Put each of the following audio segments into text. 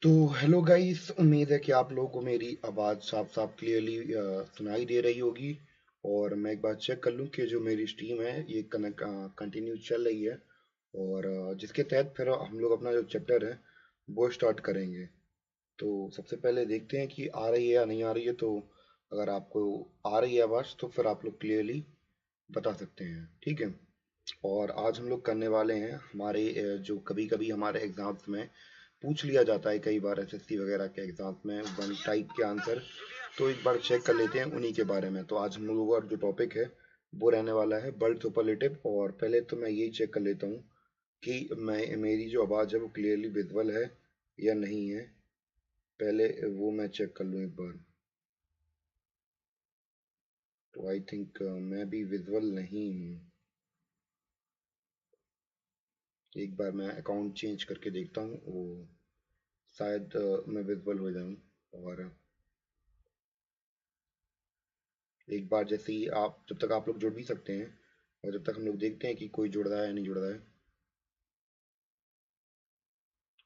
तो hello guys, उम्मीद है कि आप लोगों को मेरी आवाज़ साफ साफ क्लियरली सुनाई दे रही होगी। और मैं एक बार चेक कर लूँ कि जो मेरी स्ट्रीम है ये कंटिन्यू चल रही है। और जिसके तहत फिर हम लोग अपना जो चैप्टर है वो स्टार्ट करेंगे। तो सबसे पहले देखते हैं कि आ रही है या नहीं आ रही है। तो अगर आपको आ रही है आवाज़ तो फिर आप लोग क्लियरली बता सकते हैं, ठीक है। और आज हम लोग करने वाले हैं हमारे जो कभी कभी हमारे एग्जाम्स में पूछ लिया जाता है, कई बार एसएससी वगैरह के एग्जाम्स में वन टाइप के आंसर। तो एक बार चेक कर लेते हैं उन्हीं के बारे में। तो आज हम लोगों का जो टॉपिक है वो रहने वाला है वर्ल्ड सुपरलेटिव। और पहले तो मैं यही चेक कर लेता हूँ कि मैं मेरी जो आवाज़ है वो क्लियरली विजुअल है या नहीं है। पहले वो मैं चेक कर लूँ एक बार। तो आई थिंक मैं भी विजुअल नहीं हूँ। एक बार मैं अकाउंट चेंज करके देखता हूँ, वो शायद मैं विजुअल हो जाऊँ। और एक बार जैसे ही आप, जब तक आप लोग जुड़ भी सकते हैं और जब तक हम लोग देखते हैं कि कोई जुड़ रहा है या नहीं जुड़ रहा है।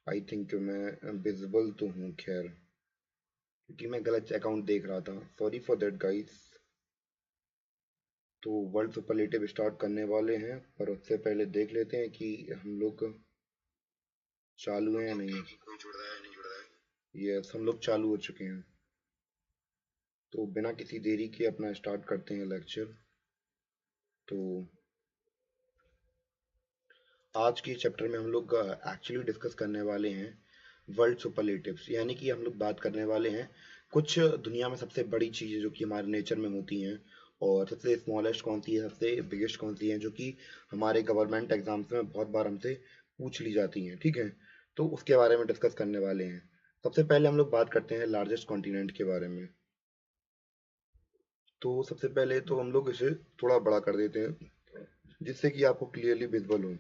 आई थिंक मैं विजिबल तो हूँ, खैर, क्योंकि मैं गलत अकाउंट देख रहा था। Sorry for that guys. तो वर्ल्ड सुपरलेटिव स्टार्ट करने वाले हैं, पर उससे पहले देख लेते हैं कि हम लोग चालू हैं या नहीं। यस, हम लोग चालू हो चुके हैं। तो बिना किसी देरी के अपना स्टार्ट करते हैं लेक्चर। तो आज के चैप्टर में हम लोग एक्चुअली डिस्कस करने वाले हैं वर्ल्ड सुपरलेटिव्स, यानी कि हम लोग बात करने वाले हैं कुछ दुनिया में सबसे बड़ी चीज़ें जो कि हमारे नेचर में होती हैं। और सबसे स्मॉलेस्ट कौन सी है, सबसे बिगेस्ट कौन सी है, जो कि हमारे गवर्नमेंट एग्जाम्स में बहुत बार हमसे पूछ ली जाती हैं, ठीक है। तो उसके बारे में डिस्कस करने वाले हैं। सबसे पहले हम लोग बात करते हैं लार्जेस्ट कॉन्टिनेंट के बारे में। तो सबसे पहले तो हम लोग इसे थोड़ा बड़ा कर देते हैं जिससे कि आपको क्लियरली विजिबल हो।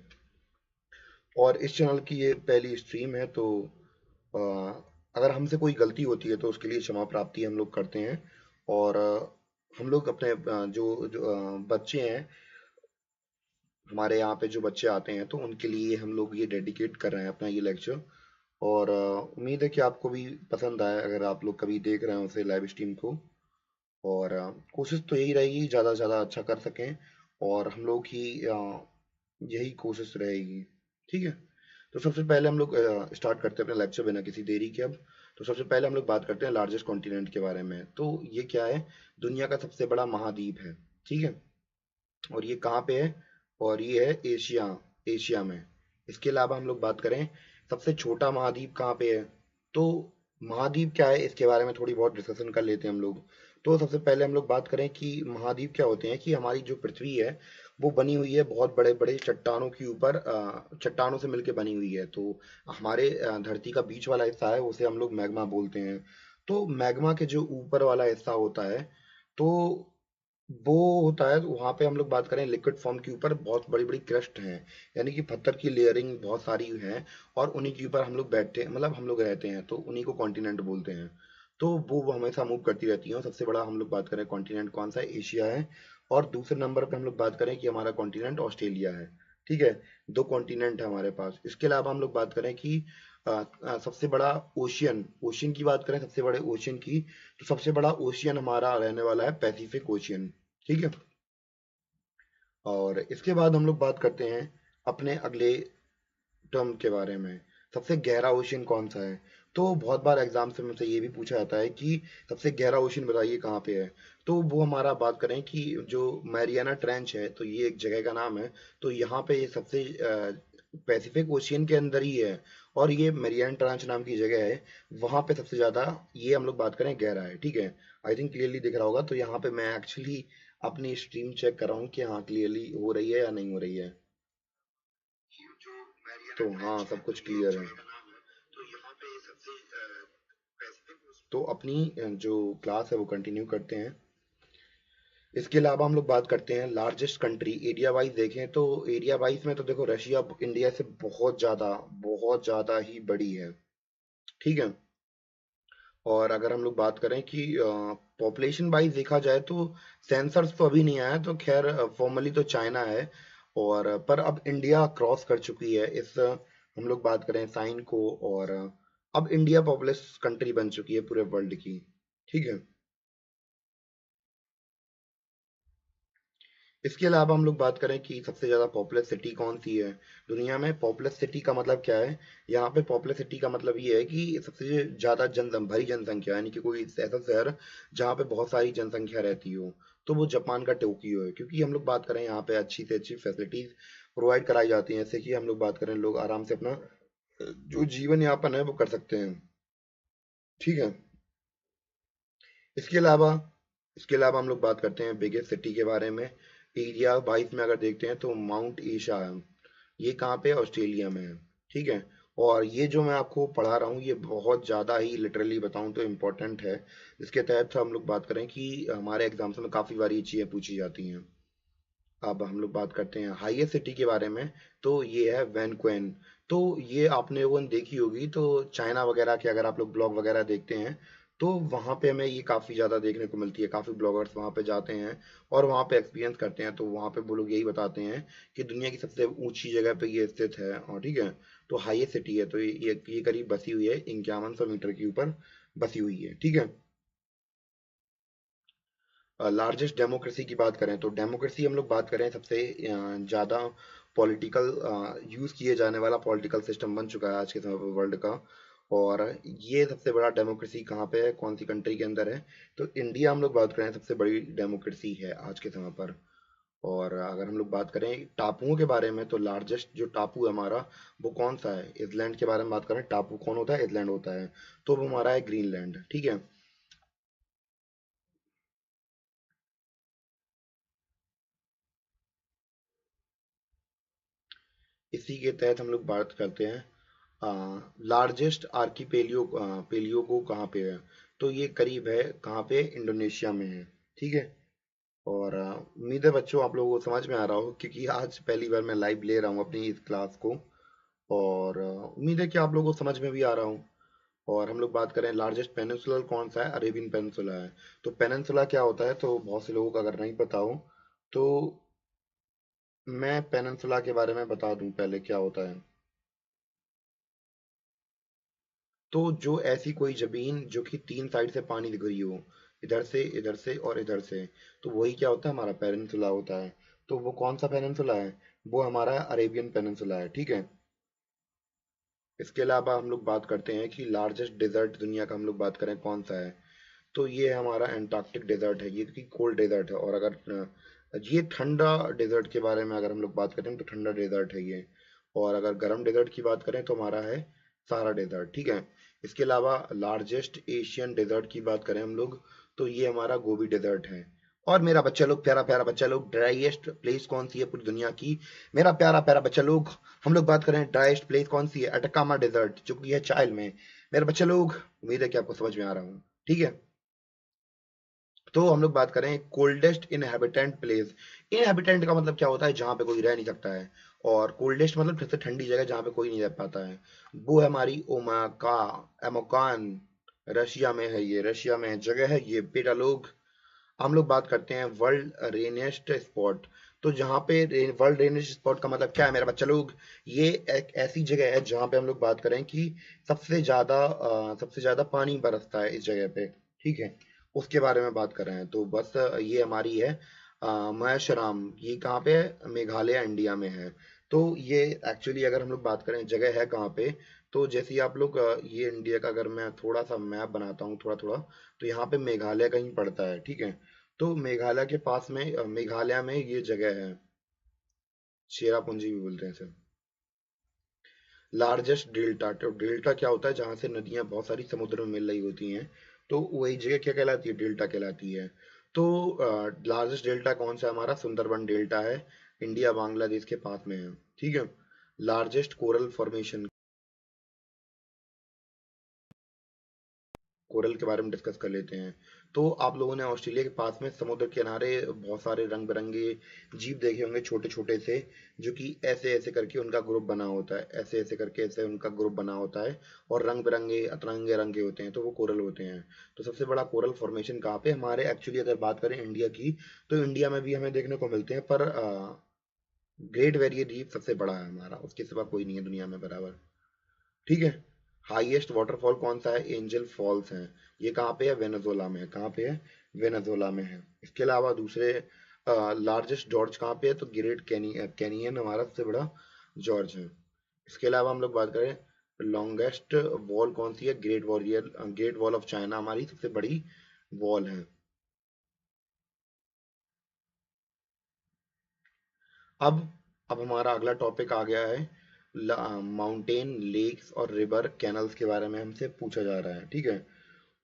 और इस चैनल की ये पहली स्ट्रीम है, तो अ, अगर हमसे कोई गलती होती है तो उसके लिए क्षमा प्राप्ति हम लोग करते हैं। और हम लोग अपने जो बच्चे हैं, हमारे यहाँ पे जो बच्चे आते हैं, तो उनके लिए हम लोग ये डेडिकेट कर रहे हैं अपना ये लेक्चर। और उम्मीद है कि आपको भी पसंद आए अगर आप लोग कभी देख रहे हैं उसे लाइव स्ट्रीम को। और कोशिश तो यही रहेगी ज़्यादा से ज़्यादा अच्छा कर सकें, और हम लोग की यही कोशिश रहेगी, ठीक है। तो सबसे पहले हम लोग स्टार्ट करते हैं अपना लेक्चर बिना किसी देरी के अब। तो सबसे पहले हम लोग बात करते हैं लार्जेस्ट कॉन्टिनेंट के बारे में। तो ये क्या है, दुनिया का सबसे बड़ा महाद्वीप है, ठीक है। और ये कहाँ पे है, और ये है एशिया, एशिया में। इसके अलावा हम लोग बात करें सबसे छोटा महाद्वीप कहाँ पे है। तो महाद्वीप क्या है इसके बारे में थोड़ी बहुत डिस्कशन कर लेते हैं हम लोग। तो सबसे पहले हम लोग बात करें कि महाद्वीप क्या होते हैं, कि हमारी जो पृथ्वी है वो बनी हुई है बहुत बड़े बड़े चट्टानों के ऊपर, चट्टानों से मिलकर बनी हुई है। तो हमारे धरती का बीच वाला हिस्सा है उसे हम लोग मैग्मा बोलते हैं। तो मैग्मा के जो ऊपर वाला हिस्सा होता है, तो वो होता है, तो वहाँ पे हम लोग बात करें लिक्विड फॉर्म के ऊपर बहुत बड़ी बड़ी क्रस्ट हैं, यानी कि पत्थर की लेयरिंग बहुत सारी हैं। और उन्हीं के ऊपर हम लोग बैठते हैं, मतलब हम लोग रहते हैं, तो उन्हीं को कॉन्टिनेंट बोलते हैं। तो वो हमेशा मूव करती रहती हैं। और सबसे बड़ा हम लोग बात करें कॉन्टिनेंट कौन सा है, एशिया है। और दूसरे नंबर पे हम लोग बात करें कि हमारा कॉन्टिनेंट ऑस्ट्रेलिया है, ठीक है। दो कॉन्टिनेंट है हमारे पास। इसके अलावा हम लोग बात करें कि सबसे बड़ा ओशियन, ओशियन की बात करें, सबसे बड़े ओशियन की, तो सबसे बड़ा ओशियन हमारा रहने वाला है पैसिफिक ओशियन, ठीक है। और इसके बाद हम लोग बात करते हैं अपने अगले टर्म के बारे में, सबसे गहरा ओशियन कौन सा है। तो बहुत बार एग्जाम से मुझसे ये भी पूछा जाता है कि सबसे गहरा ओशियन बताइए कहाँ पे है। तो वो हमारा बात करें कि जो मैरियाना ट्रेंच है, तो ये एक जगह का नाम है। तो यहाँ पे ये सबसे पैसिफिक ओशियन के अंदर ही है। और ये मैरियाना ट्रेंच नाम की जगह है, वहाँ पे सबसे ज़्यादा ये हम लोग बात करें गहरा है, ठीक है। आई थिंक क्लियरली दिख रहा होगा। तो यहाँ पे मैं एक्चुअली अपनी स्ट्रीम चेक कर रहा हूँ कि हाँ क्लियरली हो रही है या नहीं हो रही है। तो हाँ, सब कुछ क्लियर है। तो अपनी जो क्लास है वो कंटिन्यू करते हैं। इसके अलावा हम लोग बात करते हैं लार्जेस्ट कंट्री एरिया वाइज। देखें तो एरिया वाइज में तो देखो रशिया इंडिया से बहुत ज़्यादा ही बड़ी है, ठीक है। और अगर हम लोग बात करें कि पॉपुलेशन वाइज देखा जाए तो सेंसर्स तो अभी नहीं आया, तो खैर फॉर्मली तो चाइना है। और पर अब इंडिया क्रॉस कर चुकी है इस हम लोग बात करें साइन को। और अब इंडिया पॉपुलस कंट्री बन चुकी है पूरे वर्ल्ड की, ठीक है। इसके अलावा हम लोग बात करें कि सबसे ज़्यादा पॉपुलस सिटी कौन सी है दुनिया में। पॉपुलस सिटी का मतलब क्या है, यहाँ पे पॉपुलस सिटी का मतलब ये है कि सबसे ज़्यादा भरी जनसंख्या, यानी कि कोई ऐसा शहर जहाँ पे बहुत सारी जनसंख्या रहती हो, तो वो जापान का टोक्यो है। क्योंकि हम लोग बात करें यहाँ पे अच्छी से अच्छी फैसिलिटीज प्रोवाइड कराई जाती हैं, जैसे कि हम लोग बात करें लोग आराम से अपना जो जीवन यापन है वो कर सकते हैं, ठीक है। इसके अलावा इसके अलावा हम लोग बात करते हैं बिगेस्ट सिटी के बारे में। एरिया वाइज में अगर देखते हैं तो माउंट ईशा है, ये कहाँ पे है, ऑस्ट्रेलिया में है, ठीक है। और ये जो मैं आपको पढ़ा रहा हूँ ये बहुत ज़्यादा ही लिटरली बताऊँ तो इम्पोर्टेंट है। इसके तहत हम लोग बात करें कि हमारे एग्जाम्स में काफ़ी बार ये चीज़ें पूछी जाती हैं। अब हम लोग बात करते हैं हाईएस्ट सिटी के बारे में, तो ये है वैनक्वेन। तो ये आपने लोगों ने देखी होगी, तो चाइना वगैरह के अगर आप लोग ब्लॉग वगैरह देखते हैं तो वहाँ पे हमें ये काफ़ी ज़्यादा देखने को मिलती है। काफ़ी ब्लॉगर्स वहाँ पे जाते हैं और वहाँ पे एक्सपीरियंस करते हैं, तो वहाँ पे वो लोग यही बताते हैं कि दुनिया की सबसे ऊंची जगह पे ये स्थित है, और ठीक है। तो हाईएस्ट सिटी है, तो ये करीब बसी हुई है 5100 मीटर के ऊपर बसी हुई है, ठीक है। लार्जेस्ट डेमोक्रेसी की बात करें तो डेमोक्रेसी हम लोग बात करें सबसे ज़्यादा पॉलिटिकल यूज़ किए जाने वाला पॉलिटिकल सिस्टम बन चुका है आज के समय पर वर्ल्ड का। और ये सबसे बड़ा डेमोक्रेसी कहाँ पे है, कौन सी कंट्री के अंदर है, तो इंडिया हम लोग बात करें सबसे बड़ी डेमोक्रेसी है आज के समय पर। और अगर हम लोग बात करें टापुओं के बारे में, तो लार्जेस्ट जो टापू है हमारा वो कौन सा है, इसलैंड के बारे में बात करें, टापू कौन होता है, इसलैंड होता है। तो वो हमारा है ग्रीनलैंड, ठीक है। इसी के तहत हम लोग बात करते हैं लार्जेस्ट आर्कीपेलियो, पेलियो को कहाँ पे है, तो ये करीब है कहाँ पे, इंडोनेशिया में है, ठीक है। और उम्मीद है बच्चों आप लोगों को समझ में आ रहा हो, क्योंकि आज पहली बार मैं लाइव ले रहा हूँ अपनी इस क्लास को। और उम्मीद है कि आप लोगों को समझ में भी आ रहा हूँ। और हम लोग बात करें लार्जेस्ट पेनिनसुलर कौन सा है, अरेबियन पेनिनसुला है। तो पेनिनसुला क्या होता है, तो बहुत से लोगों को अगर नहीं पता हो तो मैं पेनिनसुला के बारे में बता दूं पहले क्या होता है। तो जो ऐसी कोई जमीन जो कि तीन साइड से पानी दिख रही हो, इधर से और इधर से, तो वही क्या होता है, हमारा पेनिनसुला होता है। तो वो कौन सा पेनिनसुला है, वो हमारा अरेबियन पेनिनसुला है, ठीक है। इसके अलावा हम लोग बात करते हैं कि लार्जेस्ट डेजर्ट दुनिया का हम लोग बात करें कौन सा है, तो ये हमारा एंटार्क्टिक डेजर्ट है। ये क्योंकि कोल्ड डेजर्ट है, और अगर ये ठंडा डेजर्ट के बारे में अगर हम लोग बात करें तो ठंडा डेजर्ट है ये। और अगर गर्म डेजर्ट की बात करें तो हमारा है सहारा डेजर्ट, ठीक है। इसके अलावा लार्जेस्ट एशियन डेजर्ट की बात करें हम लोग, तो ये हमारा गोबी डेजर्ट है। और मेरा बच्चा लोग, प्यारा प्यारा बच्चा लोग, ड्राइएस्ट प्लेस कौन सी है पूरी दुनिया की, मेरा प्यारा प्यारा बच्चा लोग, हम लोग बात करें ड्राइएस्ट प्लेस कौन सी है, अटकामा डेजर्ट, जो कि है चाइल्ड में। मेरे बच्चे लोग, उम्मीद है कि आपको समझ में आ रहा हूँ, ठीक है। तो हम लोग बात करें कोल्डेस्ट इनहेबिटेंट प्लेस। इनहेबिटेंट का मतलब क्या होता है, जहाँ पे कोई रह नहीं सकता है। और कोल्डेस्ट मतलब सबसे ठंडी जगह जहाँ पे कोई नहीं रह पाता है, वो है हमारी ओमाका, एमोकान। रशिया में है, ये रशिया में जगह है ये, बेटा लोग। हम लोग बात करते हैं वर्ल्ड रेनेस्ट स्पॉट। तो जहाँ पे वर्ल्ड रेनेस्ट स्पॉट का मतलब क्या है मेरा बच्चा लोग, ये एक ऐसी जगह है जहाँ पे हम लोग बात करें कि सबसे ज्यादा पानी बरसता है इस जगह पे, ठीक है। उसके बारे में बात कर रहे हैं, तो बस ये हमारी है मायाशराम। ये कहाँ पे है, मेघालय इंडिया में है। तो ये एक्चुअली अगर हम लोग बात करें जगह है कहाँ पे, तो जैसे ही आप लोग ये इंडिया का अगर मैं थोड़ा सा मैप बनाता हूँ थोड़ा थोड़ा, तो यहाँ पे मेघालय कहीं पड़ता है, ठीक है। तो मेघालय के पास में मेघालय में ये जगह है, चेरापूंजी भी बोलते हैं इसे। लार्जेस्ट डेल्टा, तो डेल्टा क्या होता है, जहाँ से नदियाँ बहुत सारी समुद्र में मिल रही होती हैं, तो वही जगह क्या कहलाती है, डेल्टा कहलाती है। तो लार्जेस्ट डेल्टा कौन सा है, हमारा सुंदरबन डेल्टा है, इंडिया बांग्लादेश के पास में है, ठीक है। लार्जेस्ट कोरल फॉर्मेशन, कोरल के बारे में डिस्कस कर लेते हैं। तो आप लोगों ने ऑस्ट्रेलिया के पास में समुद्र के किनारे बहुत सारे रंग बिरंगे जीव देखे होंगे, छोटे छोटे से, जो कि ऐसे ऐसे करके उनका ग्रुप बना होता है, ऐसे ऐसे करके ऐसे उनका ग्रुप बना होता है, और रंग बिरंगे अतरंगे रंग के होते हैं, तो वो कोरल होते हैं। तो सबसे बड़ा कोरल फॉर्मेशन कहाँ पे हमारे, एक्चुअली अगर बात करें इंडिया की, तो इंडिया में भी हमें देखने को मिलते हैं, पर ग्रेट बैरियर रीफ सबसे बड़ा है हमारा, उसके सिवा कोई नहीं है दुनिया में बराबर, ठीक है। हाईएस्ट वाटरफॉल कौन सा है? एंजल फॉल्स है। ये कहाँ पे है? वेनेजुएला में है। कहाँ पे है? वेनेजुएला में है। इसके अलावा दूसरे लार्जेस्ट जॉर्ज कहाँ पे है? तो ग्रेट कैनियन हमारा सबसे बड़ा जॉर्ज है। इसके अलावा हम लोग बात करें लॉन्गेस्ट वॉल कौन सी है? ग्रेट वॉल ऑफ चाइना हमारी सबसे बड़ी वॉल है। अब अब हमारा अगला टॉपिक आ गया है माउंटेन लेक्स और रिवर कैनल्स के बारे में हमसे पूछा जा रहा है, ठीक है।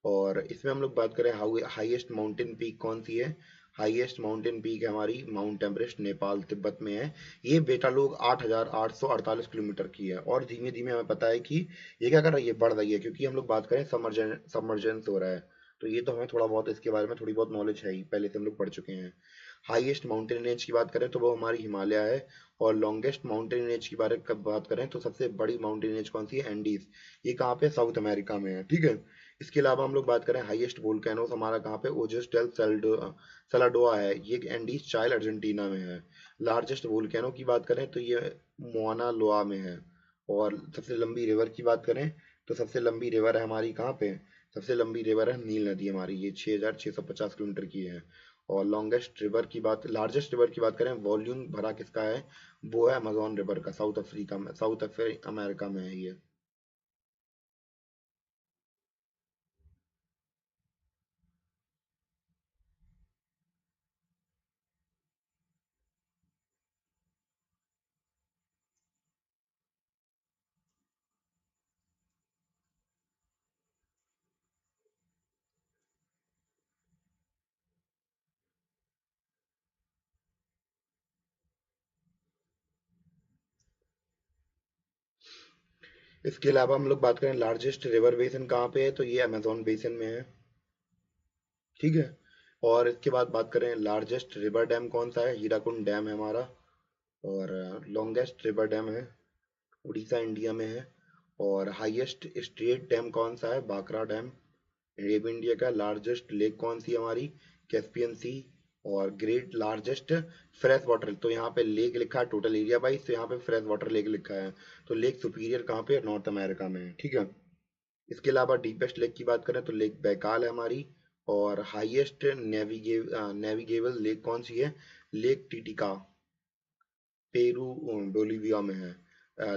और इसमें हम लोग बात करें हाईएस्ट माउंटेन पीक कौन सी है? हाईएस्ट माउंटेन पीक है हमारी माउंट एवरेस्ट, नेपाल तिब्बत में है। ये बेटा लोग 8,848 किलोमीटर की है और धीमे धीमे हमें पता है कि ये क्या कर रही है? बढ़ रही है, क्योंकि हम लोग बात करें सबमर्जेंस हो रहा है। तो ये तो हमें थोड़ा बहुत इसके बारे में थोड़ी बहुत नॉलेज है ही, पहले से हम लोग पढ़ चुके हैं। हाईएस्ट माउंटेन रेंज की बात करें तो वो हमारी हिमालय है। और लॉन्गेस्ट माउंटेन रेंज की बारे कब बात करें तो सबसे बड़ी माउंटेन रेंज कौन सी है? एंडीज। ये कहाँ पे? साउथ अमेरिका में है, ठीक है। इसके अलावा हम लोग बात करें हाईएस्ट वोल्केनोस हमारा कहाँ पे? ओजस डेल सलाडोआ है, ये एंडीज चाइल अर्जेंटीना में है। लार्जेस्ट वोल्केनो की बात करें तो ये मोना लोआ में है। और सबसे लंबी रिवर की बात करें तो सबसे लंबी रिवर है हमारी कहाँ पे? सबसे लंबी रिवर है नील नदी हमारी, ये 6,650 किलोमीटर की है। और लॉन्गेस्ट रिवर की बात लार्जेस्ट रिवर की बात करें, वॉल्यूम भरा किसका है? वो है अमेजोन रिवर का, साउथ अमेरिका में है ये। इसके अलावा हम लोग बात करें लार्जेस्ट रिवर बेसिन कहाँ पे है तो ये अमेजोन बेसिन में है, ठीक है। और इसके बाद बात करें लार्जेस्ट रिवर डैम कौन सा है? हीराकुंड डैम है हमारा। और लॉन्गेस्ट रिवर डैम है, उड़ीसा इंडिया में है। और हाईएस्ट स्ट्रेट डैम कौन सा है? Baccarat dam. ये भी इंडिया का। लार्जेस्ट लेक कौन सी है हमारी? कैस्पियन सी। और ग्रेट लार्जेस्ट फ्रेश वाटर, तो यहाँ पे लेक लिखा है टोटल एरिया वाइज, तो यहाँ पे फ्रेश वाटर लेक लिखा है। तो लेक सुपीरियर कहाँ पे? नॉर्थ अमेरिका में है, ठीक है। इसके अलावा डीपेस्ट लेक की बात करें तो लेक बैकाल है हमारी। और हाईएस्ट नेविगेबल लेक कौन सी है? लेक टिटिका, पेरू बोलीविया में है।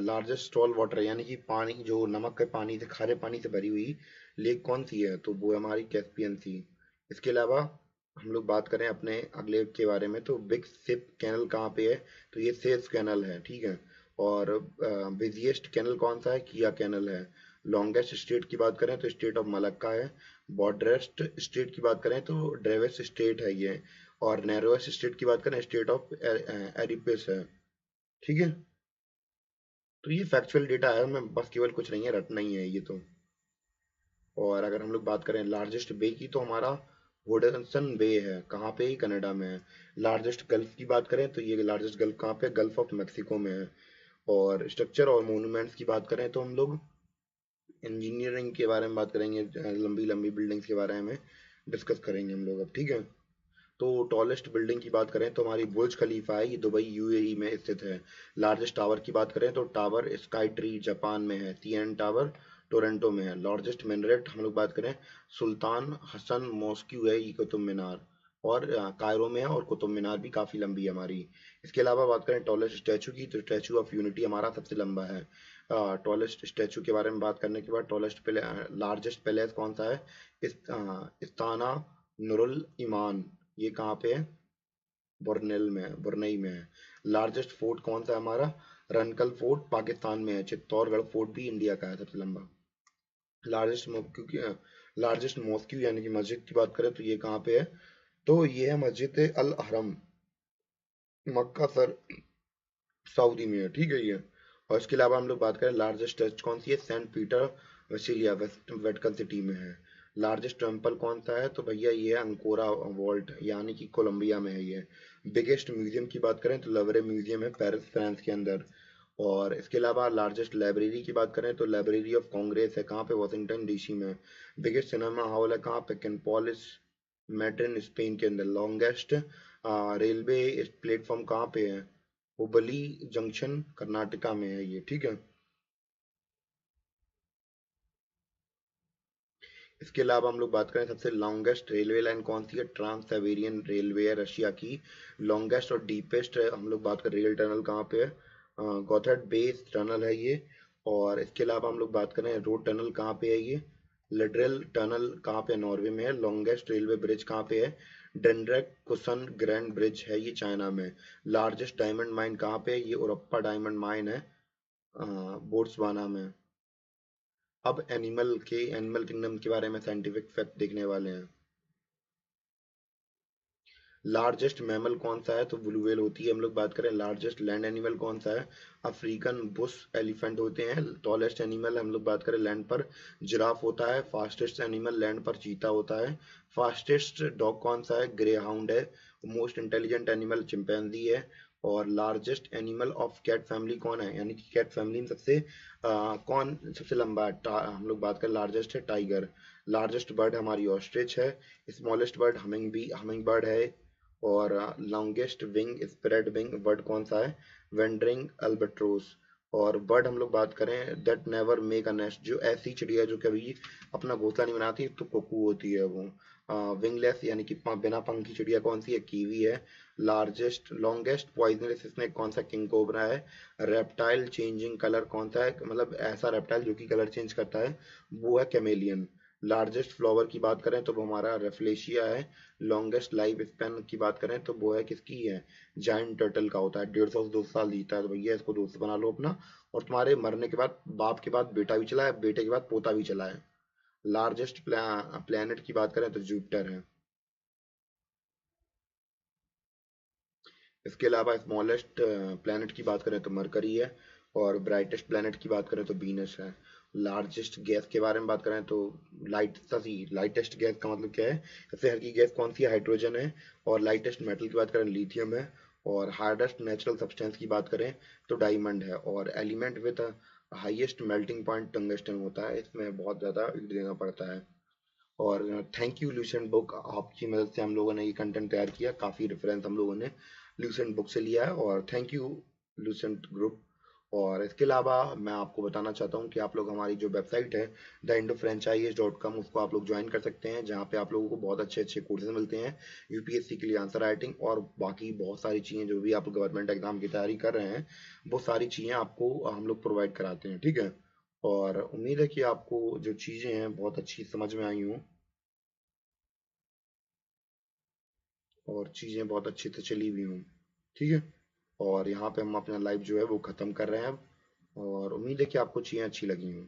लार्जेस्ट सॉल्ट वाटर यानी कि पानी जो नमक के पानी से, खारे पानी से भरी हुई लेक कौन सी है? तो वो है हमारी कैस्पियन सी। इसके अलावा हम लोग बात करें अपने अगले के बारे में तो बिग सिप कैनल कहाँ पे है? तो ये सेल्स कैनल है, ठीक है। और बिजिएस्ट कैनल कौन सा है? किया कैनल है। लॉन्गेस्ट स्टेट की बात करें तो स्टेट ऑफ मलक्का है। बॉर्डरेस्ट स्टेट की बात करें तो ड्रेवेस स्टेट है ये। और नैरोएस्ट स्टेट की बात करें स्टेट ऑफ एरिपिस है, ठीक है। तो ये फैक्चुअल डेटा है, मैं बस केवल कुछ नहीं है, रटना ही है ये तो। और अगर हम लोग बात करें लार्जेस्ट बे की तो हमारा वुडनसन बे है, कहाँ पे? ही कनाडा में है। लार्जेस्ट गल्फ की बात करें तो ये लार्जेस्ट गल्फ कहाँ पे? गल्फ ऑफ मैक्सिको में है। और स्ट्रक्चर और मोन्यूमेंट्स की बात करें तो हम लोग इंजीनियरिंग के बारे में बात करेंगे, लंबी लंबी बिल्डिंग्स के बारे में डिस्कस करेंगे हम लोग अब, ठीक है। तो टॉलेस्ट बिल्डिंग की बात करें तो हमारी बुर्ज खलीफा है, ये दुबई यूएई में स्थित है। लार्जेस्ट टावर की बात करें तो टावर स्काई ट्री जापान में है। सीएन टावर टोरंटो में है। लार्जेस्ट मिनरेट हम लोग बात करें सुल्तान हसन मॉस्क्यू है, ये कुतुब मीनार। और कायरो में है। और कुतुब मीनार भी काफ़ी लंबी है हमारी। इसके अलावा बात करें टॉलेस्ट स्टैचू की तो स्टैचू ऑफ यूनिटी हमारा सबसे लंबा है। टॉलेस्ट स्टैचू के बारे में बात करने के बाद टॉलेस्ट लार्जेस्ट पैलेस कौन सा है? इस्ताना नुरुल ईमान, ये कहाँ पे है? बुरनई में है। लार्जेस्ट फोर्ट कौन सा है हमारा? रनकल फोर्ट पाकिस्तान में है। चित्तौड़गढ़ फोर्ट भी इंडिया का है सबसे लंबा। लार्जेस्ट मॉस्क्यू की लार्जेस्ट मॉस्क्यू यानी कि मस्जिद की बात करें तो ये कहाँ पे है? तो ये है मस्जिद अल हरम, मक्का सर, सऊदी में है, ठीक है ये। और इसके अलावा हम लोग बात करें लार्जेस्ट चर्च कौन सी है? सेंट पीटर वसीलिया, वेटिकन सिटी में है। लार्जेस्ट टेम्पल कौन सा है? तो भैया ये है अंकोरा वॉल्ट यानी कि कोलंबिया में है ये। बिगेस्ट म्यूजियम की बात करें तो लवरे म्यूजियम है पेरिस फ्रांस के अंदर। और इसके अलावा लार्जेस्ट लाइब्रेरी की बात करें तो लाइब्रेरी ऑफ कांग्रेस है, कहाँ पे? वॉशिंगटन डीसी में। बिगेस्ट सिनेमा हॉल है कहाँ पे? कैनपोलिस मैड्रिड स्पेन के अंदर। लॉन्गेस्ट रेलवे प्लेटफॉर्म कहाँ पे है? हुबली जंक्शन कर्नाटका में है ये, ठीक है। इसके अलावा हम लोग बात करें सबसे लॉन्गेस्ट रेलवे लाइन कौन सी है, ट्रांस साइबेरियन रेलवे है रशिया की। लॉन्गेस्ट और डीपेस्ट हम लोग बात करें रेल टनल कहाँ पे है, गॉथर्ड बेस टनल है ये। और इसके अलावा हम लोग बात करें रोड टनल कहाँ पे है ये, लड्रेल टनल कहाँ पे है, नॉर्वे में है। लॉन्गेस्ट रेलवे ब्रिज कहाँ पे है, डेनड्रेक कुसन ग्रैंड ब्रिज है ये चाइना में। लार्जेस्ट डायमंड माइन कहाँ पे है, ये ओरप्पा डायमंड माइन है बोट्सवाना में। अब एनिमल किंगडम के बारे में साइंटिफिक फैक्ट देखने वाले हैं। लार्जेस्ट मैमल कौन सा है, तो ब्लू व्हेल होती है। हम लोग बात करें लार्जेस्ट लैंड एनिमल कौन सा है, अफ्रीकन बुश एलिफेंट होते हैं। टॉलेस्ट एनिमल हम लोग बात करें लैंड पर जिराफ होता है। फास्टेस्ट एनिमल लैंड पर चीता होता है। फास्टेस्ट डॉग कौन सा है, ग्रे हाउंड है। मोस्ट इंटेलिजेंट एनिमल चिंपैंजी है। और largest animal of cat family कौन है, यानी कि कैट फैमिली में सबसे कौन सबसे लंबा है, हम लोग बात करें लार्जेस्ट है टाइगर। लार्जेस्ट बर्ड हमारी ऑस्ट्रिच है। स्मॉलेस्ट बर्ड हमिंग बर्ड है। और longest wing spread wing bird कौन सा है, वेंडरिंग अल्बाट्रोस। और बर्ड हम लोग बात करें that never make a nest, जो ऐसी चिड़िया जो कभी अपना घोंसला नहीं बनाती, तो कुकू होती है वो। विंगलेस यानी कि बिना पंख की चिड़िया कौन सी है, कीवी है। लार्जेस्ट लॉन्गेस्ट पॉइजनस स्नेक कौन सा, किंग कोबरा है। रेप्टाइल चेंजिंग कलर कौन सा है, मतलब ऐसा रेप्टाइल जो कि कलर चेंज करता है, वो है कैमेलियन। लार्जेस्ट फ्लावर की बात करें तो वो हमारा रेफलेशिया है। लॉन्गेस्ट लाइफ स्पैन की बात करें तो वो है किसकी है, जायंट टर्टल का होता है, 150 से 200 साल जीता है। तो भैया इसको दोस्त बना लो अपना। और तुम्हारे मरने के बाद बाप के बाद बेटा भी चला है, बेटे के बाद पोता भी चला है। लार्जेस्ट प्लैनेट की बात करें तो जुपिटर है। इसके अलावा स्मॉलेस्ट प्लैनेट की बात करें तो मरकरी है। और ब्राइटेस्ट प्लैनेट की बात करें तो वीनस है। लार्जेस्ट गैस के बारे में बात करें तो लाइटेस्ट गैस का मतलब क्या है, सबसे हल्की गैस कौन सी है, हाइड्रोजन है। और लाइटेस्ट मेटल की बात करें लिथियम है। और हार्डेस्ट नेचुरल सब्सटेंस की बात करें तो डायमंड है। और element with highest melting point tungsten होता है, इसमें बहुत ज़्यादा हीट देना पड़ता है। और थैंक यू ल्यूसेंट बुक, आपकी मदद से हम लोगों ने ये कंटेंट तैयार किया, काफ़ी रेफरेंस हम लोगों ने ल्यूसेंट बुक से लिया है। और थैंक यू ल्यूसेंट ग्रुप। और इसके अलावा मैं आपको बताना चाहता हूँ कि आप लोग हमारी जो वेबसाइट है theindoFranchise.com, उसको आप लोग ज्वाइन कर सकते हैं, जहाँ पे आप लोगों को बहुत अच्छे अच्छे कोर्सेज मिलते हैं यूपीएससी के लिए, आंसर राइटिंग और बाकी बहुत सारी चीज़ें जो भी आप गवर्नमेंट एग्जाम की तैयारी कर रहे हैं, वो सारी चीज़ें आपको हम लोग प्रोवाइड कराते हैं, ठीक है। और उम्मीद है कि आपको जो चीज़ें हैं बहुत अच्छी समझ में आई हों और चीज़ें बहुत अच्छे से चली हुई हों, ठीक है। और यहाँ पे हम अपना लाइव जो है वो ख़त्म कर रहे हैं अब। और उम्मीद है कि आपको चीज़ें अच्छी लगी हों।